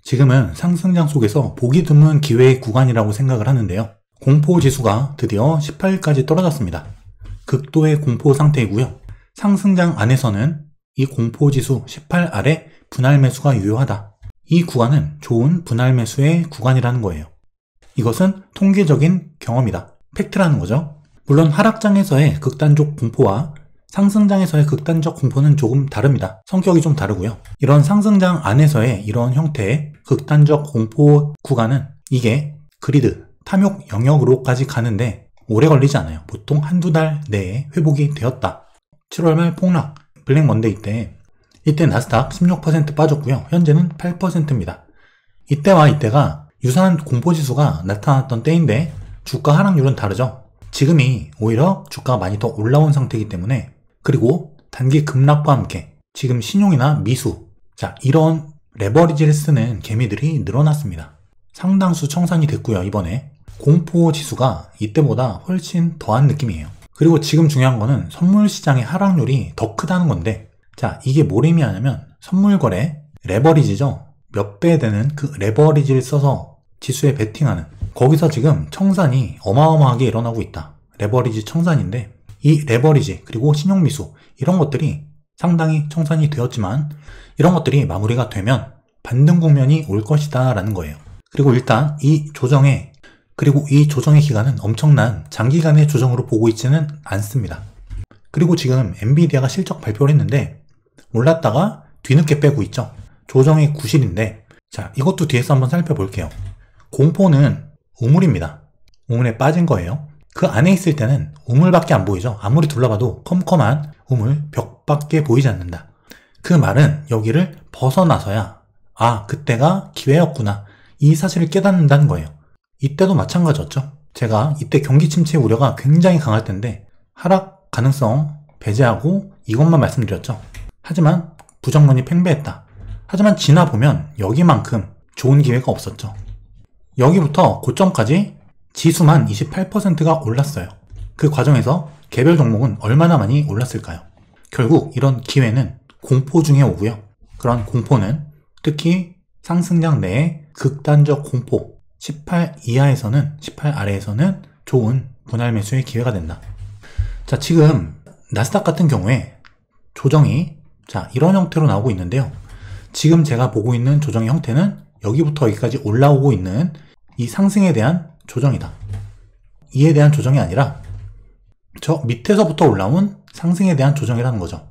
지금은 상승장 속에서 보기 드문 기회의 구간이라고 생각을 하는데요. 공포지수가 드디어 18까지 떨어졌습니다. 극도의 공포 상태이고요. 상승장 안에서는 이 공포지수 18 아래 분할 매수가 유효하다. 이 구간은 좋은 분할 매수의 구간이라는 거예요. 이것은 통계적인 경험이다. 팩트라는 거죠. 물론 하락장에서의 극단적 공포와 상승장에서의 극단적 공포는 조금 다릅니다. 성격이 좀 다르고요. 이런 상승장 안에서의 이런 형태의 극단적 공포 구간은 이게 그리드, 탐욕 영역으로까지 가는데 오래 걸리지 않아요. 보통 한두 달 내에 회복이 되었다. 7월 말 폭락, 블랙 먼데이 때 이때 나스닥 16% 빠졌고요. 현재는 8%입니다. 이때와 이때가 유사한 공포지수가 나타났던 때인데 주가 하락률은 다르죠. 지금이 오히려 주가가 많이 더 올라온 상태이기 때문에, 그리고 단기 급락과 함께 지금 신용이나 미수, 자 이런 레버리지를 쓰는 개미들이 늘어났습니다. 상당수 청산이 됐고요. 이번에 공포지수가 이때보다 훨씬 더한 느낌이에요. 그리고 지금 중요한 거는 선물 시장의 하락률이 더 크다는 건데, 자 이게 뭘 의미하냐면 선물거래 레버리지죠. 몇 배 되는 그 레버리지를 써서 지수에 베팅하는, 거기서 지금 청산이 어마어마하게 일어나고 있다. 레버리지 청산인데, 이 레버리지 그리고 신용미수 이런 것들이 상당히 청산이 되었지만 이런 것들이 마무리가 되면 반등 국면이 올 것이다 라는 거예요. 그리고 일단 이 조정의 기간은 엄청난 장기간의 조정으로 보고 있지는 않습니다. 그리고 지금 엔비디아가 실적 발표를 했는데 올랐다가 뒤늦게 빼고 있죠. 조정의 구실인데, 자 이것도 뒤에서 한번 살펴볼게요. 공포는 우물입니다. 우물에 빠진 거예요. 그 안에 있을 때는 우물밖에 안 보이죠. 아무리 둘러봐도 컴컴한 우물 벽밖에 보이지 않는다. 그 말은 여기를 벗어나서야 아 그때가 기회였구나 이 사실을 깨닫는다는 거예요. 이때도 마찬가지였죠. 제가 이때 경기 침체 우려가 굉장히 강할 텐데 하락 가능성 배제하고 이것만 말씀드렸죠. 하지만 부정론이 팽배했다. 하지만 지나보면 여기만큼 좋은 기회가 없었죠. 여기부터 고점까지 지수만 28%가 올랐어요. 그 과정에서 개별 종목은 얼마나 많이 올랐을까요? 결국 이런 기회는 공포 중에 오고요. 그런 공포는 특히 상승장 내의 극단적 공포 18 이하에서는 18 아래에서는 좋은 분할 매수의 기회가 된다. 자 지금 나스닥 같은 경우에 조정이 자 이런 형태로 나오고 있는데요. 지금 제가 보고 있는 조정의 형태는 여기부터 여기까지 올라오고 있는 이 상승에 대한 조정이다. 이에 대한 조정이 아니라 저 밑에서부터 올라온 상승에 대한 조정이라는 거죠.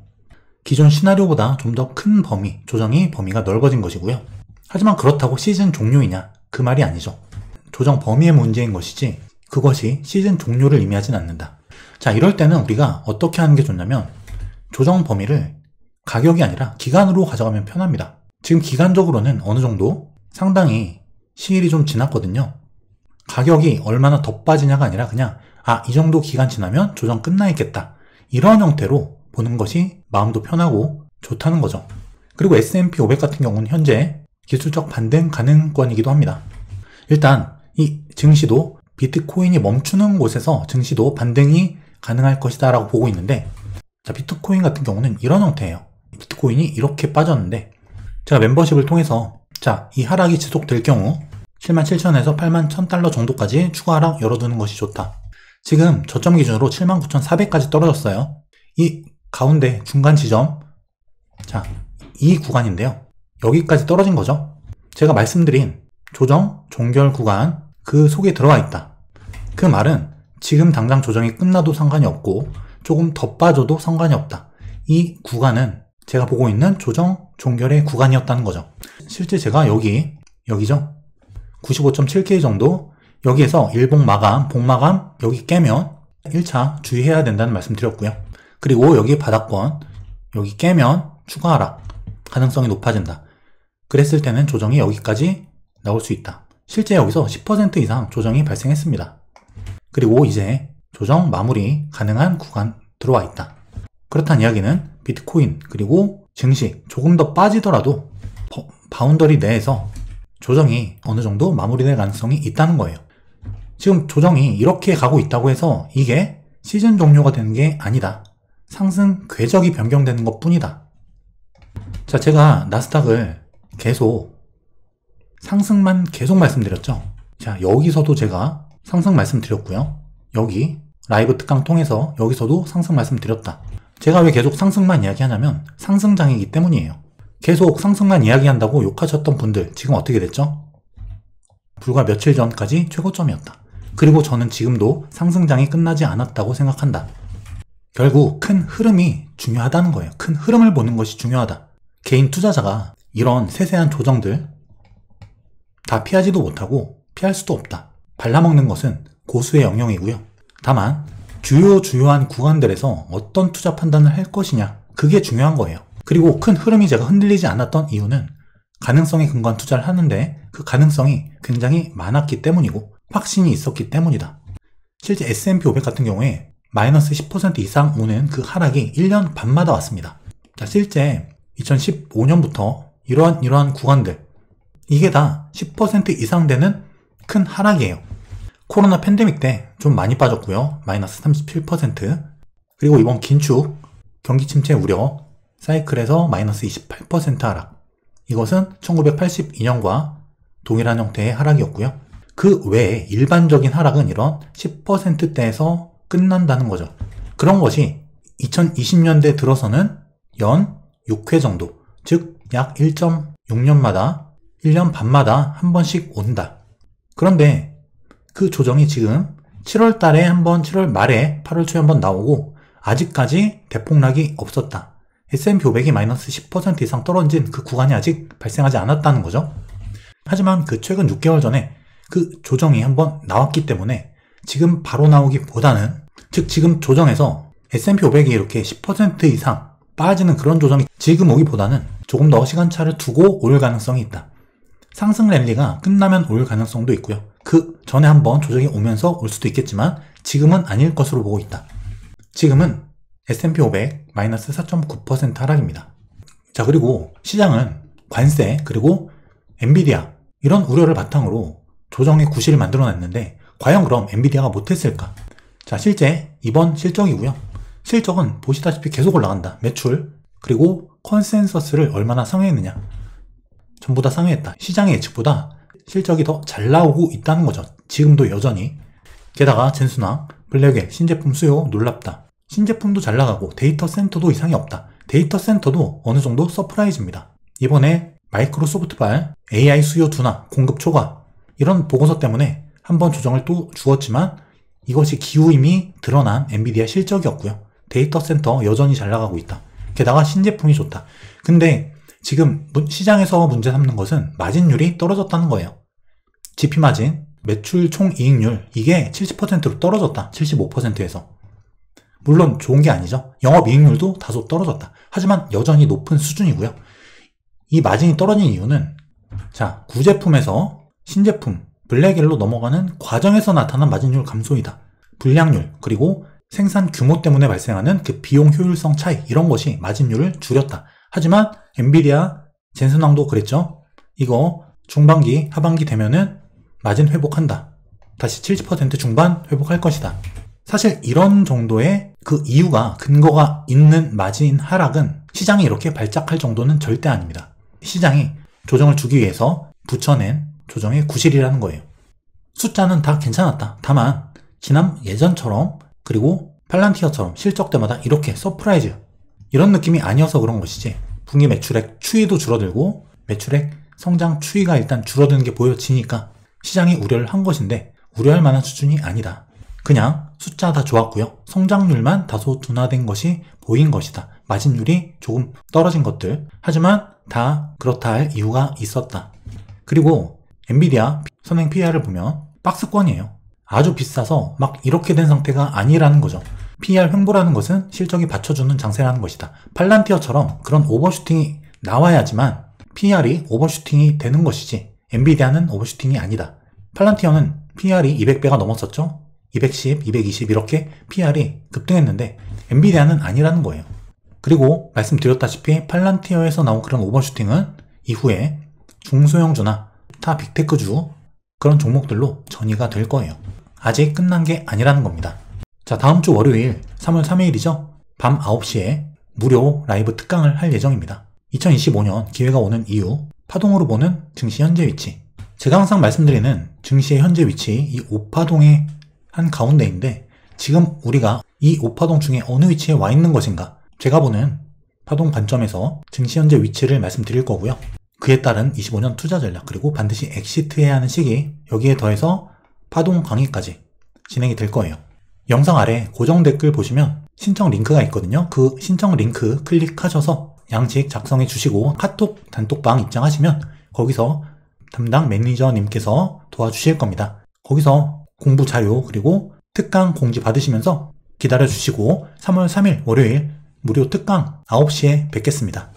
기존 시나리오보다 좀 더 큰 범위, 조정이 범위가 넓어진 것이고요. 하지만 그렇다고 시즌 종료이냐? 그 말이 아니죠. 조정 범위의 문제인 것이지 그것이 시즌 종료를 의미하진 않는다. 자 이럴 때는 우리가 어떻게 하는 게 좋냐면 조정 범위를 가격이 아니라 기간으로 가져가면 편합니다. 지금 기간적으로는 어느 정도 상당히 시일이 좀 지났거든요. 가격이 얼마나 더 빠지냐가 아니라 그냥 이 정도 기간 지나면 조정 끝나 있겠다. 이런 형태로 보는 것이 마음도 편하고 좋다는 거죠. 그리고 S&P 500 같은 경우는 현재 기술적 반등 가능권이기도 합니다. 일단 이 증시도 비트코인이 멈추는 곳에서 증시도 반등이 가능할 것이다 라고 보고 있는데, 자 비트코인 같은 경우는 이런 형태예요. 비트코인이 이렇게 빠졌는데 제가 멤버십을 통해서 자 이 하락이 지속될 경우 77,000에서 81,000달러 정도까지 추가 하락 열어두는 것이 좋다. 지금 저점 기준으로 79,400까지 떨어졌어요. 이 가운데 중간 지점, 자 이 구간인데요. 여기까지 떨어진 거죠. 제가 말씀드린 조정, 종결 구간 그 속에 들어와 있다. 그 말은 지금 당장 조정이 끝나도 상관이 없고 조금 더 빠져도 상관이 없다. 이 구간은 제가 보고 있는 조정, 종결의 구간이었다는 거죠. 실제 제가 여기죠. 95.7K 정도, 여기에서 일봉 마감, 봉마감 여기 깨면 1차 주의해야 된다는 말씀 드렸고요. 그리고 여기 바닥권 여기 깨면 추가 하락 가능성이 높아진다. 그랬을 때는 조정이 여기까지 나올 수 있다. 실제 여기서 10% 이상 조정이 발생했습니다. 그리고 이제 조정 마무리 가능한 구간 들어와 있다. 그렇다는 이야기는 비트코인 그리고 증시 조금 더 빠지더라도 바운더리 내에서 조정이 어느 정도 마무리될 가능성이 있다는 거예요. 지금 조정이 이렇게 가고 있다고 해서 이게 시즌 종료가 되는 게 아니다. 상승 궤적이 변경되는 것 뿐이다. 자, 제가 나스닥을 계속 상승만 계속 말씀드렸죠. 자, 여기서도 제가 상승 말씀드렸고요. 여기 라이브 특강 통해서 여기서도 상승 말씀드렸다. 제가 왜 계속 상승만 이야기하냐면 상승장이기 때문이에요. 계속 상승만 이야기한다고 욕하셨던 분들 지금 어떻게 됐죠? 불과 며칠 전까지 최고점이었다. 그리고 저는 지금도 상승장이 끝나지 않았다고 생각한다. 결국 큰 흐름이 중요하다는 거예요. 큰 흐름을 보는 것이 중요하다. 개인 투자자가 이런 세세한 조정들 다 피하지도 못하고 피할 수도 없다. 발라먹는 것은 고수의 영역이고요. 다만 주요한 구간들에서 어떤 투자 판단을 할 것이냐, 그게 중요한 거예요. 그리고 큰 흐름이 제가 흔들리지 않았던 이유는 가능성에 근거한 투자를 하는데 그 가능성이 굉장히 많았기 때문이고 확신이 있었기 때문이다. 실제 S&P 500 같은 경우에 마이너스 10% 이상 오는 그 하락이 1년 반마다 왔습니다. 자, 실제 2015년부터 이러한 구간들, 이게 다 10% 이상 되는 큰 하락이에요. 코로나 팬데믹 때 좀 많이 빠졌고요. 마이너스 37%. 그리고 이번 긴축, 경기 침체 우려, 사이클에서 마이너스 28% 하락. 이것은 1982년과 동일한 형태의 하락이었고요. 그 외에 일반적인 하락은 이런 10%대에서 끝난다는 거죠. 그런 것이 2020년대 들어서는 연 6회 정도, 즉 약 1.6년마다 1년 반마다 한 번씩 온다. 그런데 그 조정이 지금 7월 달에 한번, 7월 말에 8월 초에 한번 나오고 아직까지 대폭락이 없었다. S&P 500이 마이너스 10% 이상 떨어진 그 구간이 아직 발생하지 않았다는 거죠. 하지만 그 최근 6개월 전에 그 조정이 한번 나왔기 때문에 지금 바로 나오기보다는, 즉 지금 조정에서 S&P 500이 이렇게 10% 이상 빠지는 그런 조정이 지금 오기보다는 조금 더 시간차를 두고 올 가능성이 있다. 상승 랠리가 끝나면 올 가능성도 있고요. 그 전에 한번 조정이 오면서 올 수도 있겠지만 지금은 아닐 것으로 보고 있다. 지금은 S&P 500 마이너스 4.9% 하락입니다. 자, 그리고 시장은 관세 그리고 엔비디아 이런 우려를 바탕으로 조정의 구실을 만들어냈는데 과연 그럼 엔비디아가 못했을까? 자, 실제 이번 실적이고요. 실적은 보시다시피 계속 올라간다. 매출 그리고 컨센서스를 얼마나 상회했느냐. 전부 다 상회했다. 시장의 예측보다 실적이 더 잘 나오고 있다는 거죠. 지금도 여전히. 게다가 젠순왕, 블랙의 신제품 수요 놀랍다. 신제품도 잘 나가고 데이터 센터도 이상이 없다. 데이터 센터도 어느 정도 서프라이즈입니다. 이번에 마이크로소프트발 AI 수요 둔화, 공급 초과 이런 보고서 때문에 한번 조정을 또 주었지만 이것이 기우임이 드러난 엔비디아 실적이었고요. 데이터 센터 여전히 잘 나가고 있다. 게다가 신제품이 좋다. 근데 지금 시장에서 문제 삼는 것은 마진율이 떨어졌다는 거예요. GP 마진, 매출 총이익률 이게 70%로 떨어졌다. 75%에서. 물론 좋은 게 아니죠. 영업이익률도 다소 떨어졌다. 하지만 여전히 높은 수준이고요. 이 마진이 떨어진 이유는 자, 구제품에서 신제품, 블랙엘로 넘어가는 과정에서 나타난 마진율 감소이다. 불량률, 그리고 생산 규모 때문에 발생하는 그 비용 효율성 차이 이런 것이 마진율을 줄였다. 하지만 엔비디아 젠슨왕도 그랬죠. 이거 중반기, 하반기 되면은 마진 회복한다. 다시 70% 중반 회복할 것이다. 사실 이런 정도의 그 이유가 근거가 있는 마진 하락은 시장이 이렇게 발작할 정도는 절대 아닙니다. 시장이 조정을 주기 위해서 붙여낸 조정의 구실이라는 거예요. 숫자는 다 괜찮았다. 다만 지난 예전처럼 그리고 팔란티어처럼 실적 때마다 이렇게 서프라이즈 이런 느낌이 아니어서 그런 것이지 분기 매출액 추이도 줄어들고 매출액 성장 추이가 일단 줄어드는 게 보여지니까 시장이 우려를 한 것인데 우려할 만한 수준이 아니다. 그냥 숫자 다 좋았고요. 성장률만 다소 둔화된 것이 보인 것이다. 마진율이 조금 떨어진 것들. 하지만 다 그렇다 할 이유가 있었다. 그리고 엔비디아 선행 PER을 보면 박스권이에요. 아주 비싸서 막 이렇게 된 상태가 아니라는 거죠. PER 횡보라는 것은 실적이 받쳐주는 장세라는 것이다. 팔란티어처럼 그런 오버슈팅이 나와야지만 PER이 오버슈팅이 되는 것이지 엔비디아는 오버슈팅이 아니다. 팔란티어는 PER이 200배가 넘었었죠. 210, 220 이렇게 PER이 급등했는데 엔비디아는 아니라는 거예요. 그리고 말씀드렸다시피 팔란티어에서 나온 그런 오버슈팅은 이후에 중소형주나 타 빅테크주 그런 종목들로 전이가 될 거예요. 아직 끝난 게 아니라는 겁니다. 자, 다음 주 월요일 3월 3일이죠. 밤 9시에 무료 라이브 특강을 할 예정입니다. 2025년 기회가 오는 이유, 파동으로 보는 증시 현재 위치, 제가 항상 말씀드리는 증시의 현재 위치, 이 5파동의 한 가운데인데 지금 우리가 이 5파동 중에 어느 위치에 와 있는 것인가, 제가 보는 파동 관점에서 증시 현재 위치를 말씀드릴 거고요. 그에 따른 25년 투자 전략, 그리고 반드시 엑시트해야 하는 시기, 여기에 더해서 파동 강의까지 진행이 될 거예요. 영상 아래 고정 댓글 보시면 신청 링크가 있거든요. 그 신청 링크 클릭하셔서 양식 작성해 주시고 카톡 단톡방 입장하시면 거기서 담당 매니저님께서 도와주실 겁니다. 거기서 공부 자료 그리고 특강 공지 받으시면서 기다려 주시고 3월 3일 월요일 무료 특강 9시에 뵙겠습니다.